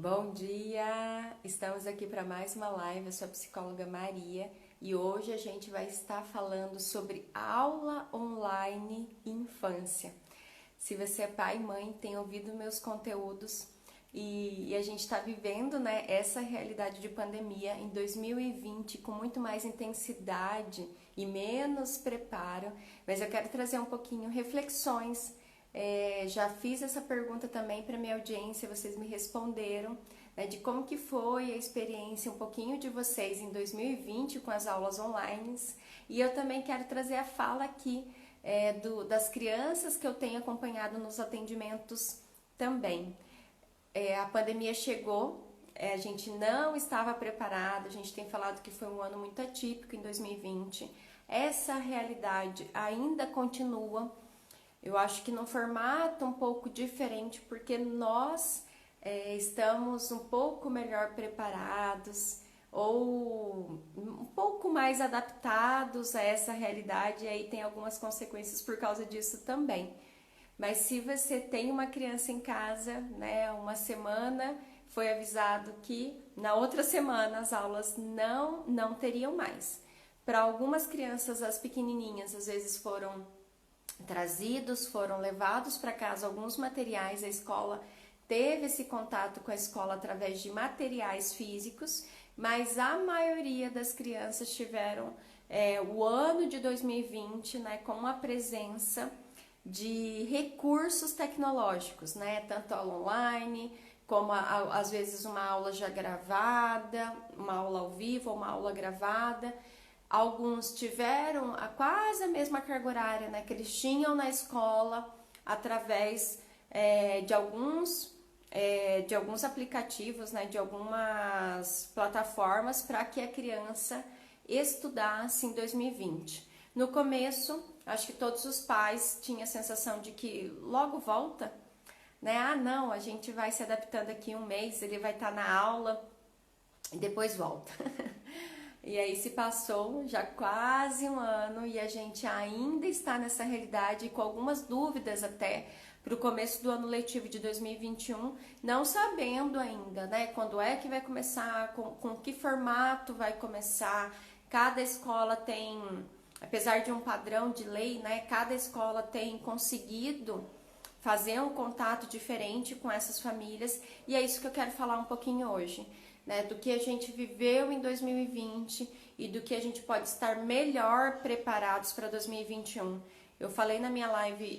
Bom dia! Estamos aqui para mais uma live. Eu sou a psicóloga Maria e hoje a gente vai estar falando sobre aula online e infância. Se você é pai e mãe, tem ouvido meus conteúdos e a gente está vivendo, essa realidade de pandemia em 2020 com muito mais intensidade e menos preparo, mas eu quero trazer um pouquinho reflexões. Já fiz essa pergunta também para minha audiência, vocês me responderam, de como que foi a experiência, um pouquinho de vocês em 2020 com as aulas online. E eu também quero trazer a fala aqui das crianças que eu tenho acompanhado nos atendimentos também. A pandemia chegou, a gente não estava preparado, a gente tem falado que foi um ano muito atípico em 2020. Essa realidade ainda continua. Eu acho que num formato um pouco diferente, porque nós estamos um pouco melhor preparados ou um pouco mais adaptados a essa realidade, e aí tem algumas consequências por causa disso também. Mas se você tem uma criança em casa, uma semana, foi avisado que na outra semana as aulas não teriam mais. Para algumas crianças, as pequenininhas, às vezes foram foram levados para casa alguns materiais, a escola teve esse contato com a escola através de materiais físicos, mas a maioria das crianças tiveram o ano de 2020 com a presença de recursos tecnológicos, tanto aula online, como às vezes uma aula já gravada, uma aula ao vivo ou uma aula gravada. Alguns tiveram quase a mesma carga horária, que eles tinham na escola através de alguns aplicativos, de algumas plataformas para que a criança estudasse em 2020. No começo, acho que todos os pais tinham a sensação de que logo volta, Ah, não, a gente vai se adaptando aqui um mês, ele vai estar na aula e depois volta. E aí se passou já quase um ano e a gente ainda está nessa realidade com algumas dúvidas até para o começo do ano letivo de 2021, não sabendo ainda, quando é que vai começar, com que formato vai começar. Cada escola tem, apesar de um padrão de lei, cada escola tem conseguido fazer um contato diferente com essas famílias, e é isso que eu quero falar um pouquinho hoje. Do que a gente viveu em 2020 e do que a gente pode estar melhor preparados para 2021. Eu falei na minha live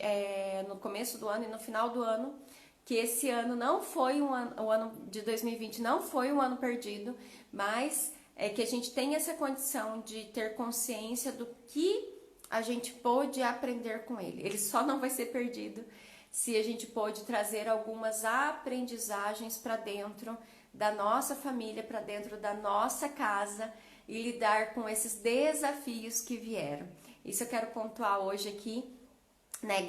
no começo do ano e no final do ano que esse ano não foi o ano de 2020 não foi um ano perdido, mas que a gente tem essa condição de ter consciência do que a gente pôde aprender com ele. Ele só não vai ser perdido se a gente pôde trazer algumas aprendizagens para dentro da nossa família, para dentro da nossa casa e lidar com esses desafios que vieram. Isso eu quero pontuar hoje aqui,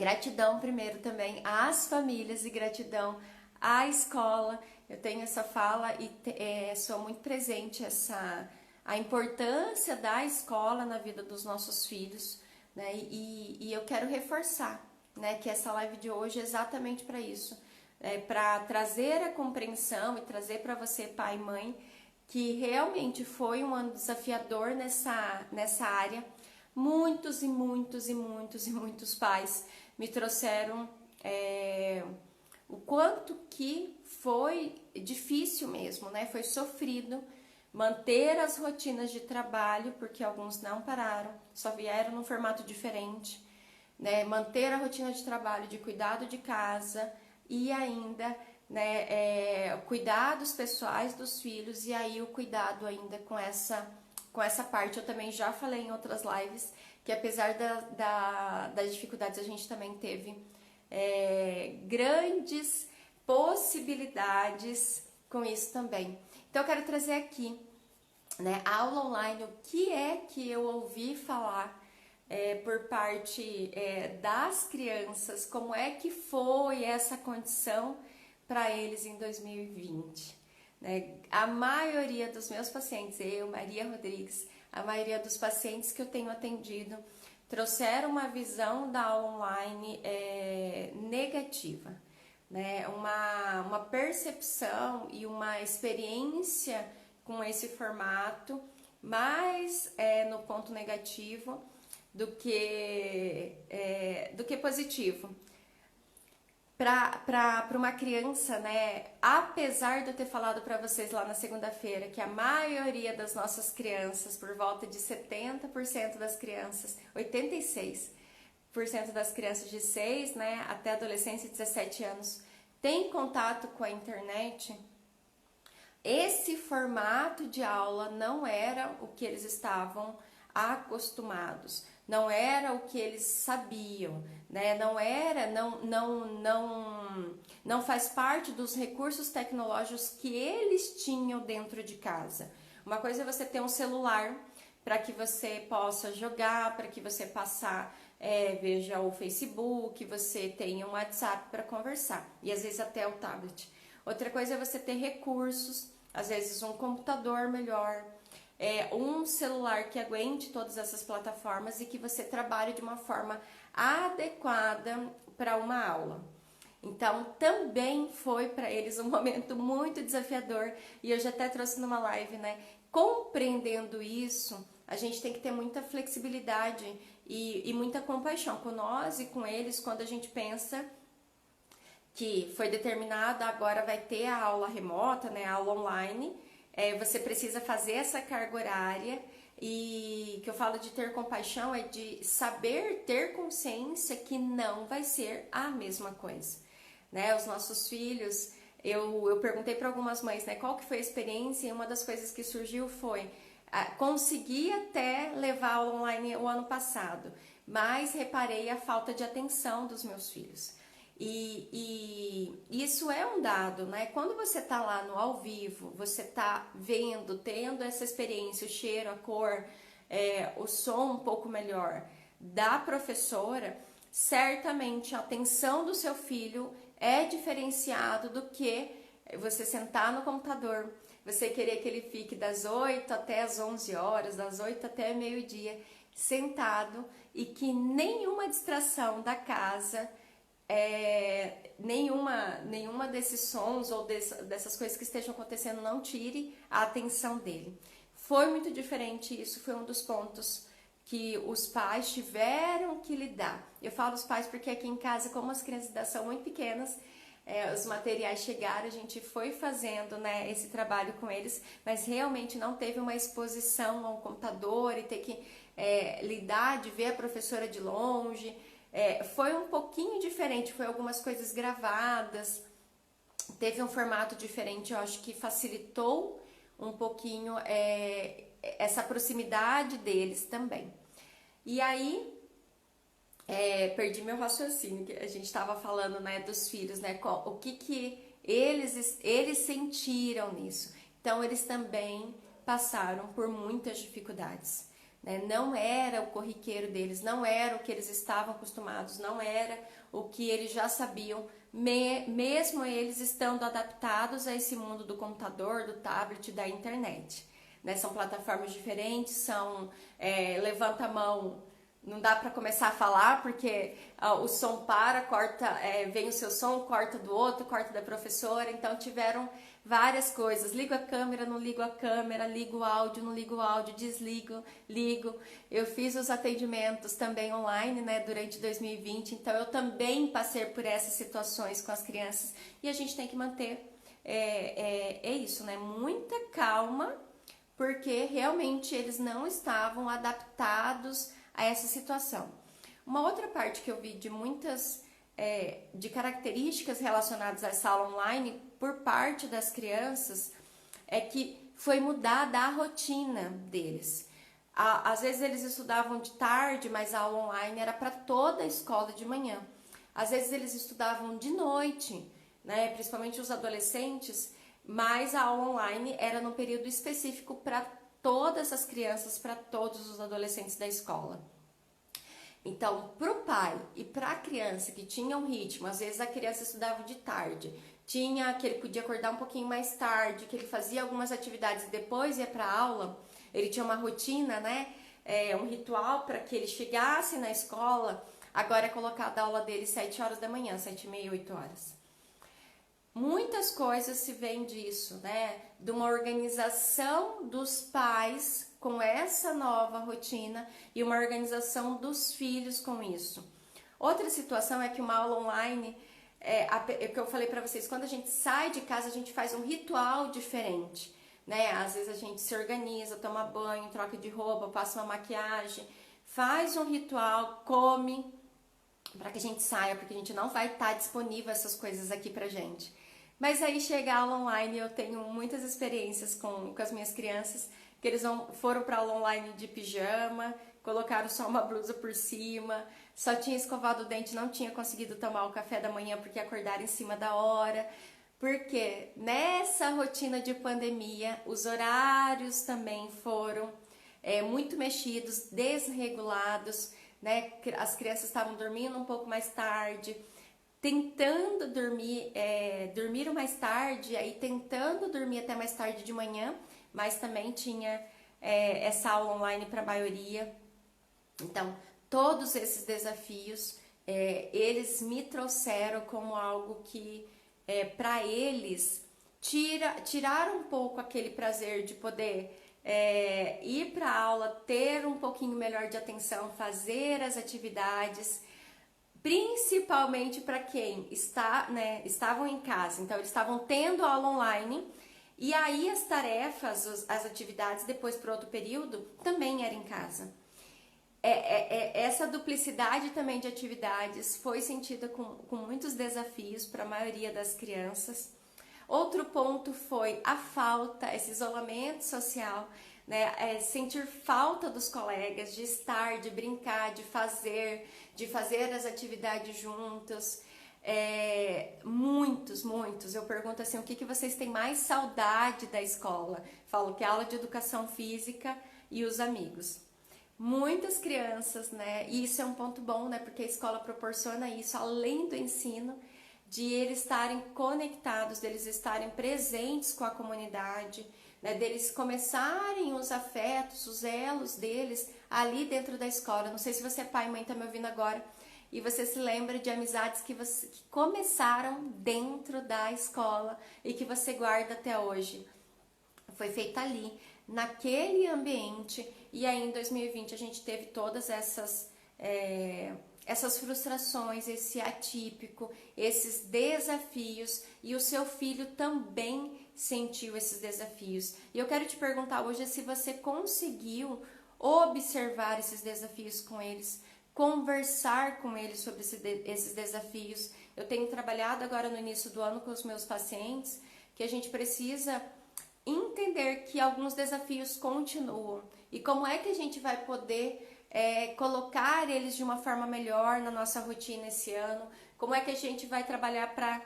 Gratidão primeiro também às famílias e gratidão à escola. Eu tenho essa fala e sou muito presente a importância da escola na vida dos nossos filhos, e eu quero reforçar, que essa live de hoje é exatamente para isso. Para trazer a compreensão e trazer para você, pai e mãe, que realmente foi um ano desafiador nessa área. Muitos e muitos e muitos e muitos pais me trouxeram o quanto que foi difícil mesmo, foi sofrido manter as rotinas de trabalho, porque alguns não pararam, só vieram num formato diferente, manter a rotina de trabalho, de cuidado de casa, e ainda cuidados pessoais dos filhos, e aí o cuidado ainda com essa parte. Eu também já falei em outras lives que apesar das dificuldades a gente também teve grandes possibilidades com isso também. Então eu quero trazer aqui a aula online, o que é que eu ouvi falar por parte das crianças, como é que foi essa condição para eles em 2020. A maioria dos meus pacientes, eu, Maria Rodrigues, a maioria dos pacientes que eu tenho atendido, trouxeram uma visão da aula online negativa. né? Uma percepção e uma experiência com esse formato mais no ponto negativo do que positivo. Para uma criança, né? Apesar de eu ter falado para vocês lá na segunda-feira que a maioria das nossas crianças, por volta de 70% das crianças, 86% das crianças de 6, né, até adolescência de 17 anos, tem contato com a internet, esse formato de aula não era o que eles estavam acostumados, não era o que eles sabiam, né? Não faz parte dos recursos tecnológicos que eles tinham dentro de casa. Uma coisa é você ter um celular para que você possa jogar, para que você veja o Facebook, você tenha um WhatsApp para conversar e às vezes até o tablet. Outra coisa é você ter recursos, às vezes um computador melhor, um celular que aguente todas essas plataformas e que você trabalhe de uma forma adequada para uma aula. Então, também foi para eles um momento muito desafiador e eu já até trouxe numa live, né? Compreendendo isso, a gente tem que ter muita flexibilidade e muita compaixão com nós e com eles quando a gente pensa que foi determinado, agora vai ter a aula remota, né, a aula online, você precisa fazer essa carga horária e que eu falo de ter compaixão é de saber ter consciência que não vai ser a mesma coisa, né, os nossos filhos, eu perguntei para algumas mães, né, qual que foi a experiência e uma das coisas que surgiu foi, consegui até levar a aula online o ano passado, mas reparei a falta de atenção dos meus filhos. E isso é um dado, né? Quando você tá lá no ao vivo, você tá vendo, tendo essa experiência, o cheiro, a cor, o som um pouco melhor da professora, certamente a atenção do seu filho é diferenciado do que você sentar no computador, você querer que ele fique das 8 até as 11 horas, das 8 até meio-dia, sentado e que nenhuma distração da casa... nenhuma desses sons ou dessas coisas que estejam acontecendo não tire a atenção dele. Foi muito diferente, isso foi um dos pontos que os pais tiveram que lidar. Eu falo os pais porque aqui em casa, como as crianças ainda são muito pequenas, os materiais chegaram, a gente foi fazendo, né, esse trabalho com eles, mas realmente não teve uma exposição ao computador e ter que lidar de ver a professora de longe. Foi um pouquinho diferente, foi algumas coisas gravadas, teve um formato diferente, eu acho que facilitou um pouquinho essa proximidade deles também. E aí, perdi meu raciocínio, que a gente estava falando, né, dos filhos, né, o que eles sentiram nisso. Então, eles também passaram por muitas dificuldades. Não era o corriqueiro deles, não era o que eles estavam acostumados, não era o que eles já sabiam, mesmo eles estando adaptados a esse mundo do computador, do tablet, da internet. São plataformas diferentes, levanta a mão, não dá para começar a falar porque o som corta, vem o seu som, corta do outro, corta da professora, então tiveram várias coisas, ligo a câmera, não ligo a câmera, ligo o áudio, não ligo o áudio, desligo, ligo. Eu fiz os atendimentos também online, né, durante 2020, então eu também passei por essas situações com as crianças e a gente tem que manter, isso, né, muita calma, porque realmente eles não estavam adaptados a essa situação. Uma outra parte que eu vi de muitas de características relacionadas a essa aula online por parte das crianças é que foi mudada a rotina deles. Às vezes eles estudavam de tarde, mas a aula online era para toda a escola de manhã. Às vezes eles estudavam de noite, né, principalmente os adolescentes, mas a aula online era num período específico para todas as crianças, para todos os adolescentes da escola. Então, para o pai e para a criança que tinha um ritmo, às vezes a criança estudava de tarde, tinha que ele podia acordar um pouquinho mais tarde, que ele fazia algumas atividades e depois ia para a aula, ele tinha uma rotina, né? Um ritual para que ele chegasse na escola, agora é colocada a aula dele 7 horas da manhã, 7h30, 8 horas. Muitas coisas se vêm disso, né? De uma organização dos pais com essa nova rotina e uma organização dos filhos com isso. Outra situação é que uma aula online, é o que eu falei para vocês, quando a gente sai de casa, a gente faz um ritual diferente, né? Às vezes a gente se organiza, toma banho, troca de roupa, passa uma maquiagem, faz um ritual, come, para que a gente saia, porque a gente não vai estar disponível essas coisas aqui pra gente. Mas aí chega a aula online, eu tenho muitas experiências com as minhas crianças, que eles foram para aula online de pijama, colocaram só uma blusa por cima, só tinha escovado o dente, não tinha conseguido tomar o café da manhã porque acordaram em cima da hora. Porque nessa rotina de pandemia, os horários também foram muito mexidos, desregulados, né? As crianças estavam dormindo um pouco mais tarde, tentando dormir, dormiram mais tarde, aí tentando dormir até mais tarde de manhã, mas também tinha essa aula online para a maioria. Então, todos esses desafios, eles me trouxeram como algo que, para eles, tirar um pouco aquele prazer de poder ir para a aula, ter um pouquinho melhor de atenção, fazer as atividades, principalmente para quem estavam em casa. Então, eles estavam tendo aula online e aí as tarefas, as atividades depois para outro período também era em casa. Essa duplicidade também de atividades foi sentida com muitos desafios para a maioria das crianças. Outro ponto foi a falta, esse isolamento social, né? Sentir falta dos colegas, de estar, de brincar, de fazer as atividades juntos. Muitos. Eu pergunto assim, o que vocês têm mais saudade da escola? Falo que é a aula de educação física e os amigos. Muitas crianças, né? E isso é um ponto bom, né? Porque a escola proporciona isso, além do ensino, de eles estarem conectados, deles estarem presentes com a comunidade, né? Deles começarem os afetos, os elos deles ali dentro da escola. Não sei se você é pai e mãe, tá me ouvindo agora, e você se lembra de amizades que começaram dentro da escola e que você guarda até hoje. Foi feita ali, naquele ambiente, e aí em 2020 a gente teve todas essas frustrações, esse atípico, esses desafios, e o seu filho também sentiu esses desafios. E eu quero te perguntar hoje se você conseguiu observar esses desafios com eles, conversar com eles sobre esses desafios. Eu tenho trabalhado agora no início do ano com os meus pacientes que a gente precisa entender que alguns desafios continuam e como é que a gente vai poder colocar eles de uma forma melhor na nossa rotina esse ano, como é que a gente vai trabalhar para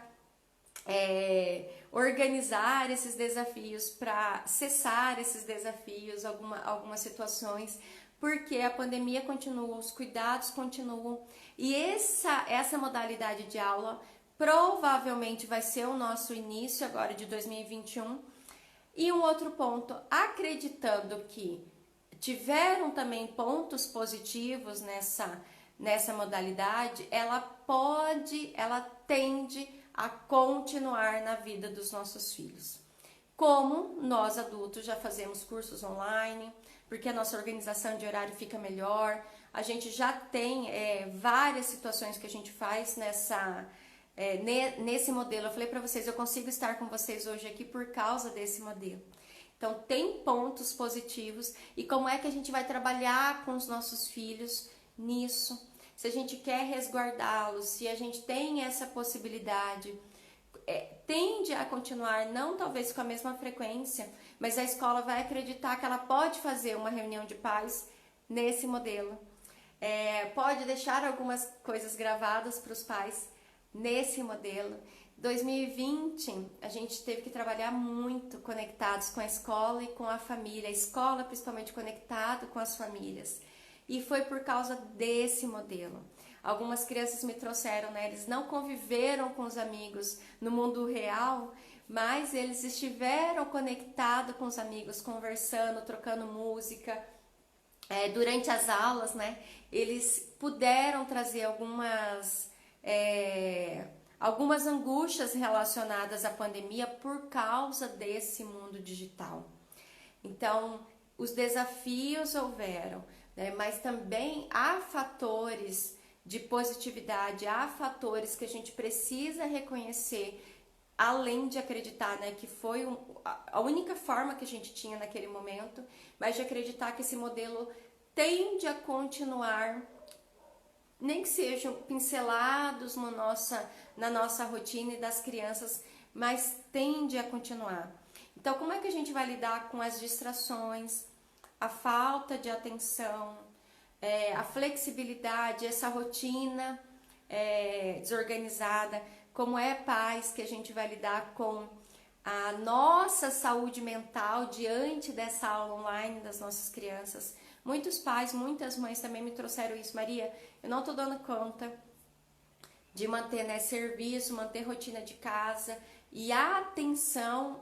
organizar esses desafios, para cessar esses desafios, algumas situações, porque a pandemia continua, os cuidados continuam e essa modalidade de aula provavelmente vai ser o nosso início agora de 2021. E um outro ponto, acreditando que tiveram também pontos positivos nessa modalidade, ela tende a continuar na vida dos nossos filhos. Como nós adultos já fazemos cursos online, porque a nossa organização de horário fica melhor, a gente já tem várias situações que a gente faz nesse modelo. Eu falei para vocês, eu consigo estar com vocês hoje aqui por causa desse modelo. Então, tem pontos positivos. E como é que a gente vai trabalhar com os nossos filhos nisso? Se a gente quer resguardá-los, se a gente tem essa possibilidade, tende a continuar, não talvez com a mesma frequência, mas a escola vai acreditar que ela pode fazer uma reunião de pais nesse modelo. Pode deixar algumas coisas gravadas para os pais nesse modelo. 2020, a gente teve que trabalhar muito conectados com a escola e com a família, a escola principalmente conectado com as famílias. E foi por causa desse modelo. Algumas crianças me trouxeram, né? Eles não conviveram com os amigos no mundo real, mas eles estiveram conectados com os amigos, conversando, trocando música. Durante as aulas, né? Eles puderam trazer algumas angústias relacionadas à pandemia por causa desse mundo digital. Então, os desafios houveram, né? Mas também há fatores de positividade, há fatores que a gente precisa reconhecer, além de acreditar, né, que foi a única forma que a gente tinha naquele momento, mas de acreditar que esse modelo tende a continuar, nem que sejam pincelados na nossa rotina e das crianças, mas tende a continuar. Então, como é que a gente vai lidar com as distrações, a falta de atenção, a flexibilidade, essa rotina desorganizada? Como é, pais, que a gente vai lidar com a nossa saúde mental diante dessa aula online das nossas crianças? Muitos pais, muitas mães também me trouxeram isso. Maria, eu não tô dando conta de manter, né, serviço, manter rotina de casa e a atenção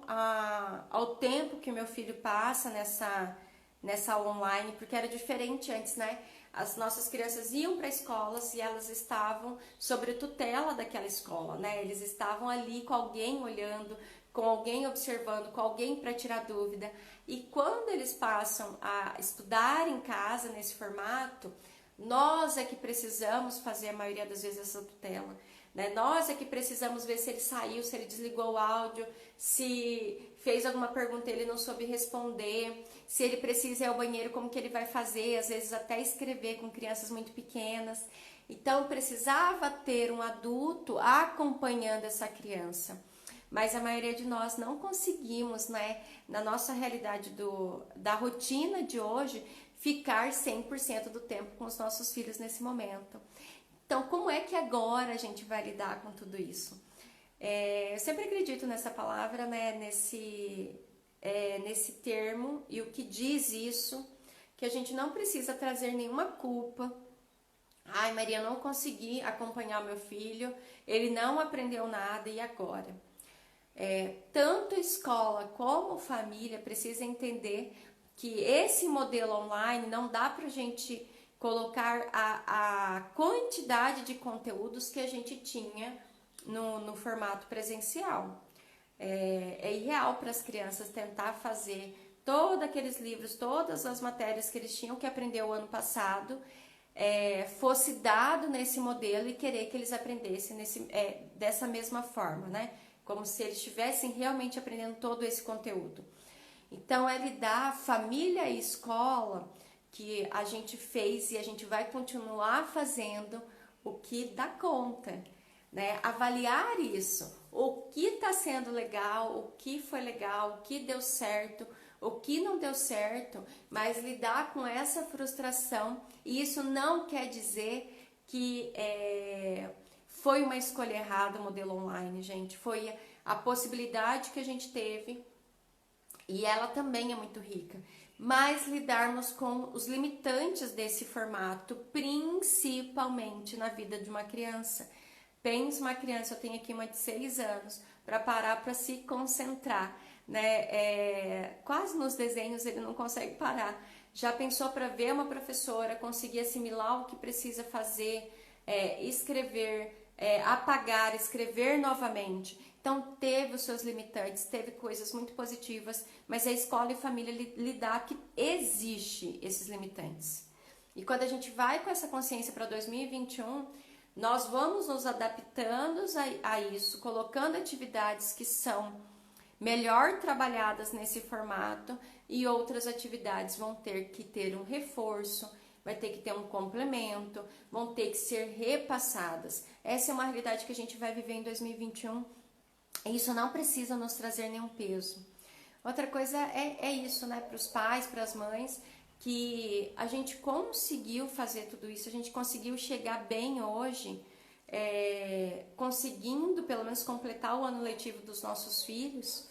ao tempo que meu filho passa nessa aula online, porque era diferente antes, né? As nossas crianças iam para escolas e elas estavam sob tutela daquela escola, né? Eles estavam ali com alguém olhando, com alguém observando, com alguém para tirar dúvida. E quando eles passam a estudar em casa nesse formato, nós é que precisamos fazer a maioria das vezes essa tutela, né? Nós é que precisamos ver se ele saiu, se ele desligou o áudio, se fez alguma pergunta e ele não soube responder, se ele precisa ir ao banheiro, como que ele vai fazer, às vezes até escrever com crianças muito pequenas. Então precisava ter um adulto acompanhando essa criança. Mas a maioria de nós não conseguimos, né, na nossa realidade da rotina de hoje, ficar 100% do tempo com os nossos filhos nesse momento. Então, como é que agora a gente vai lidar com tudo isso? Eu sempre acredito nessa palavra, né, nesse termo, e o que diz isso, que a gente não precisa trazer nenhuma culpa. Ai, Maria, eu não consegui acompanhar o meu filho, ele não aprendeu nada, e agora? Tanto escola como família precisa entender que esse modelo online não dá pra gente colocar a quantidade de conteúdos que a gente tinha no formato presencial. É irreal para as crianças tentar fazer todos aqueles livros, todas as matérias que eles tinham que aprender o ano passado, fosse dado nesse modelo e querer que eles aprendessem dessa mesma forma, né? Como se eles estivessem realmente aprendendo todo esse conteúdo. Então, é lidar família e escola, que a gente fez e a gente vai continuar fazendo o que dá conta, né? Avaliar isso, o que está sendo legal, o que foi legal, o que deu certo, o que não deu certo, mas lidar com essa frustração. E isso não quer dizer que foi uma escolha errada o modelo online, gente. Foi a possibilidade que a gente teve e ela também é muito rica. Mas lidarmos com os limitantes desse formato, principalmente na vida de uma criança. Pensa uma criança, eu tenho aqui uma de 6 anos, para parar para se concentrar, né? Quase nos desenhos ele não consegue parar. Já pensou para ver uma professora, conseguir assimilar o que precisa fazer, escrever, apagar, escrever novamente. Então teve os seus limitantes, teve coisas muito positivas, mas a escola e família lidar que existe esses limitantes. E quando a gente vai com essa consciência para 2021, nós vamos nos adaptando a isso, colocando atividades que são melhor trabalhadas nesse formato e outras atividades vão ter que ter um reforço, vai ter que ter um complemento, vão ter que ser repassadas. Essa é uma realidade que a gente vai viver em 2021 e isso não precisa nos trazer nenhum peso. Outra coisa é isso, né, para os pais, para as mães, que a gente conseguiu fazer tudo isso, a gente conseguiu chegar bem hoje, conseguindo pelo menos completar o ano letivo dos nossos filhos,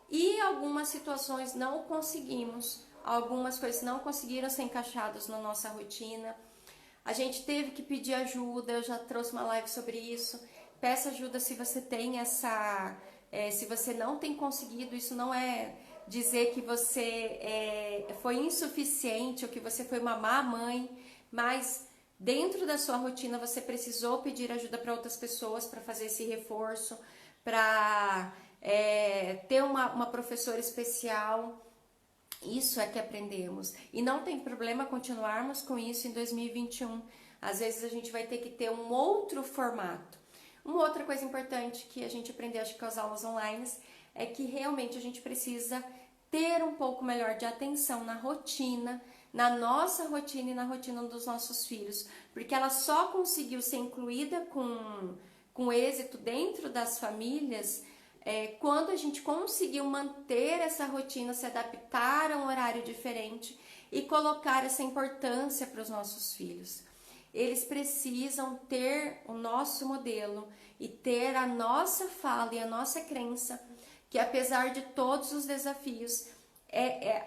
e algumas situações não conseguimos, algumas coisas não conseguiram ser encaixadas na nossa rotina, a gente teve que pedir ajuda, eu já trouxe uma live sobre isso. Peça ajuda se você tem se você não tem conseguido, isso não é dizer que você foi insuficiente ou que você foi uma má mãe, mas dentro da sua rotina você precisou pedir ajuda para outras pessoas para fazer esse reforço, para ter uma professora especial. Isso é que aprendemos. E não tem problema continuarmos com isso em 2021. Às vezes a gente vai ter que ter um outro formato. Uma outra coisa importante que a gente aprendeu, acho que com as aulas online, é que realmente a gente precisa ter um pouco melhor de atenção na rotina, na nossa rotina e na rotina dos nossos filhos, porque ela só conseguiu ser incluída com êxito dentro das famílias quando a gente conseguiu manter essa rotina, se adaptar a um horário diferente e colocar essa importância para os nossos filhos. Eles precisam ter o nosso modelo e ter a nossa fala e a nossa crença que, apesar de todos os desafios,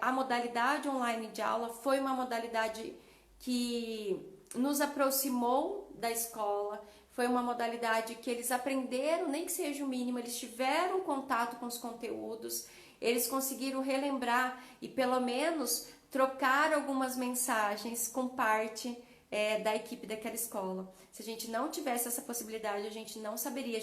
a modalidade online de aula foi uma modalidade que nos aproximou da escola, foi uma modalidade que eles aprenderam, nem que seja o mínimo, eles tiveram contato com os conteúdos, eles conseguiram relembrar e pelo menos trocar algumas mensagens com parte da equipe daquela escola. Se a gente não tivesse essa possibilidade, a gente não saberia,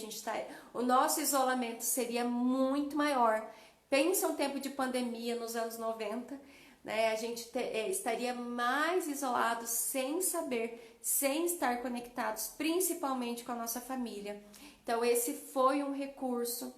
o nosso isolamento seria muito maior. Pensa um tempo de pandemia nos anos 90, né? A gente estaria mais isolado sem saber, sem estar conectados, principalmente com a nossa família. Então esse foi um recurso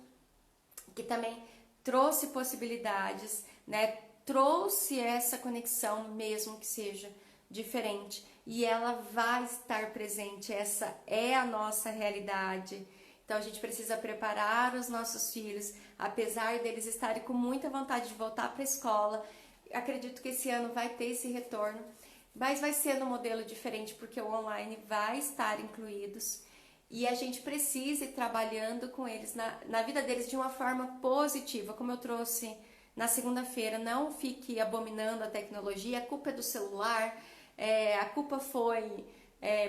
que também trouxe possibilidades, né? Trouxe essa conexão, mesmo que seja diferente, e ela vai estar presente, essa é a nossa realidade. Então a gente precisa preparar os nossos filhos, apesar deles estarem com muita vontade de voltar para a escola. Acredito que esse ano vai ter esse retorno, mas vai ser no modelo diferente, porque o online vai estar incluídos e a gente precisa ir trabalhando com eles na vida deles de uma forma positiva, como eu trouxe na segunda-feira. Não fique abominando a tecnologia, a culpa é do celular, a culpa foi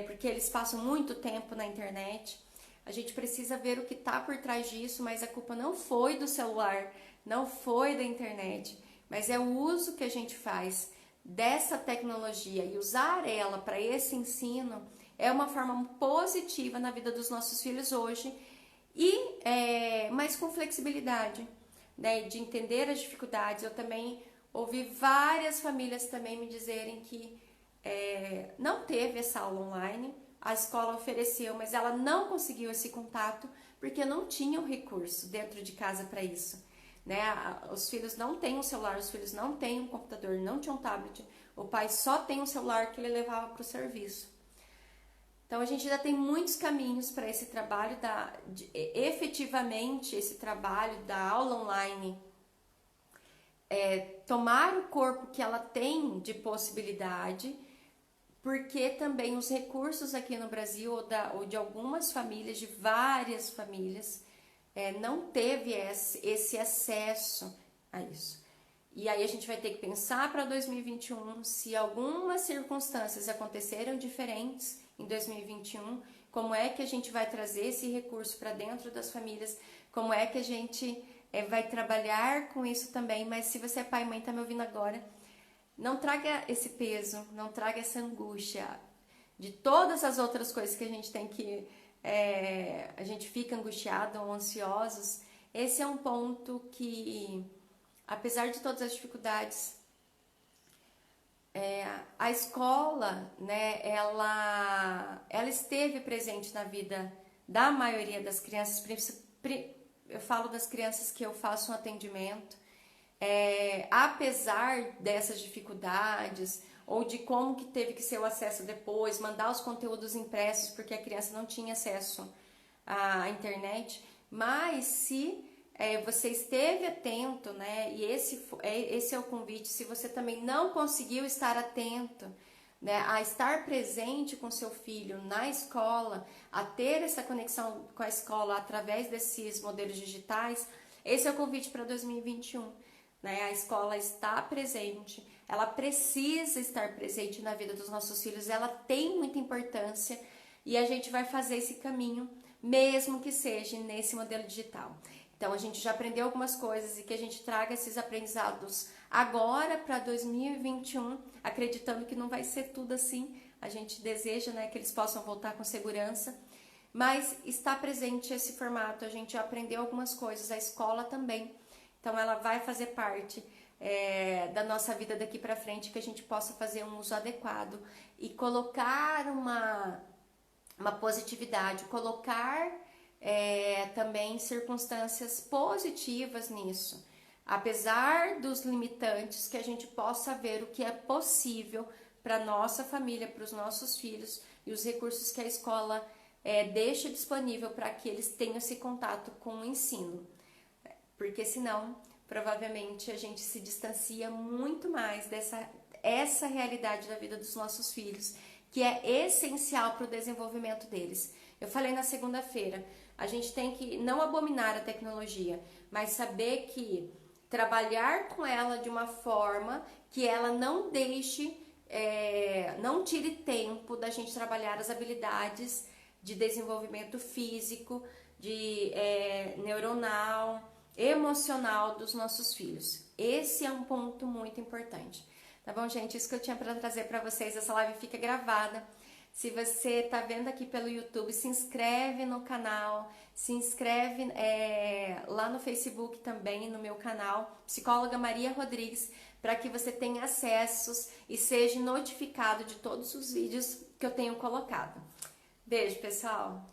porque eles passam muito tempo na internet. A gente precisa ver o que está por trás disso, mas a culpa não foi do celular, não foi da internet, mas é o uso que a gente faz dessa tecnologia, e usar ela para esse ensino é uma forma positiva na vida dos nossos filhos hoje, mas com flexibilidade, né, de entender as dificuldades. Eu também ouvi várias famílias também me dizerem que não teve essa aula online, a escola ofereceu, mas ela não conseguiu esse contato porque não tinha o recurso dentro de casa para isso, né? Os filhos não têm um celular, os filhos não têm um computador, não tinham um tablet, o pai só tem um celular que ele levava para o serviço. Então a gente ainda tem muitos caminhos para esse trabalho, efetivamente esse trabalho da aula online tomar o corpo que ela tem de possibilidade, porque também os recursos aqui no Brasil, ou de algumas famílias, de várias famílias, não teve esse acesso a isso. E aí a gente vai ter que pensar para 2021, se algumas circunstâncias aconteceram diferentes em 2021, como é que a gente vai trazer esse recurso para dentro das famílias, como é que a gente vai trabalhar com isso também. Mas se você é pai e mãe, está me ouvindo agora, não traga esse peso, não traga essa angústia de todas as outras coisas que a gente tem que... a gente fica angustiado ou ansiosos. Esse é um ponto que, apesar de todas as dificuldades, a escola, né, ela esteve presente na vida da maioria das crianças. Eu falo das crianças que eu faço um atendimento. Apesar dessas dificuldades, ou de como que teve que ser o acesso depois, mandar os conteúdos impressos, porque a criança não tinha acesso à internet, mas se você esteve atento, né, e esse é o convite, se você também não conseguiu estar atento, né, a estar presente com seu filho na escola, a ter essa conexão com a escola através desses modelos digitais, esse é o convite para 2021. Né? A escola está presente, ela precisa estar presente na vida dos nossos filhos, ela tem muita importância, e a gente vai fazer esse caminho, mesmo que seja nesse modelo digital. Então a gente já aprendeu algumas coisas e que a gente traga esses aprendizados agora para 2021, acreditando que não vai ser tudo assim a gente deseja, né, que eles possam voltar com segurança, mas está presente esse formato, a gente aprendeu algumas coisas, a escola também, então ela vai fazer parte da nossa vida daqui para frente, que a gente possa fazer um uso adequado e colocar uma positividade, colocar também circunstâncias positivas nisso. Apesar dos limitantes, que a gente possa ver o que é possível para nossa família, para os nossos filhos e os recursos que a escola deixa disponível para que eles tenham esse contato com o ensino. Porque senão, provavelmente, a gente se distancia muito mais essa realidade da vida dos nossos filhos, que é essencial para o desenvolvimento deles. Eu falei na segunda-feira, a gente tem que não abominar a tecnologia, mas saber que trabalhar com ela de uma forma que ela não deixe, não tire tempo da gente trabalhar as habilidades de desenvolvimento físico, de neuronal, emocional dos nossos filhos. Esse é um ponto muito importante. Tá bom, gente? Isso que eu tinha para trazer para vocês. Essa live fica gravada. Se você tá vendo aqui pelo YouTube, se inscreve no canal, se inscreve lá no Facebook também, no meu canal, Psicóloga Maria Rodrigues, para que você tenha acessos e seja notificado de todos os vídeos que eu tenho colocado. Beijo, pessoal!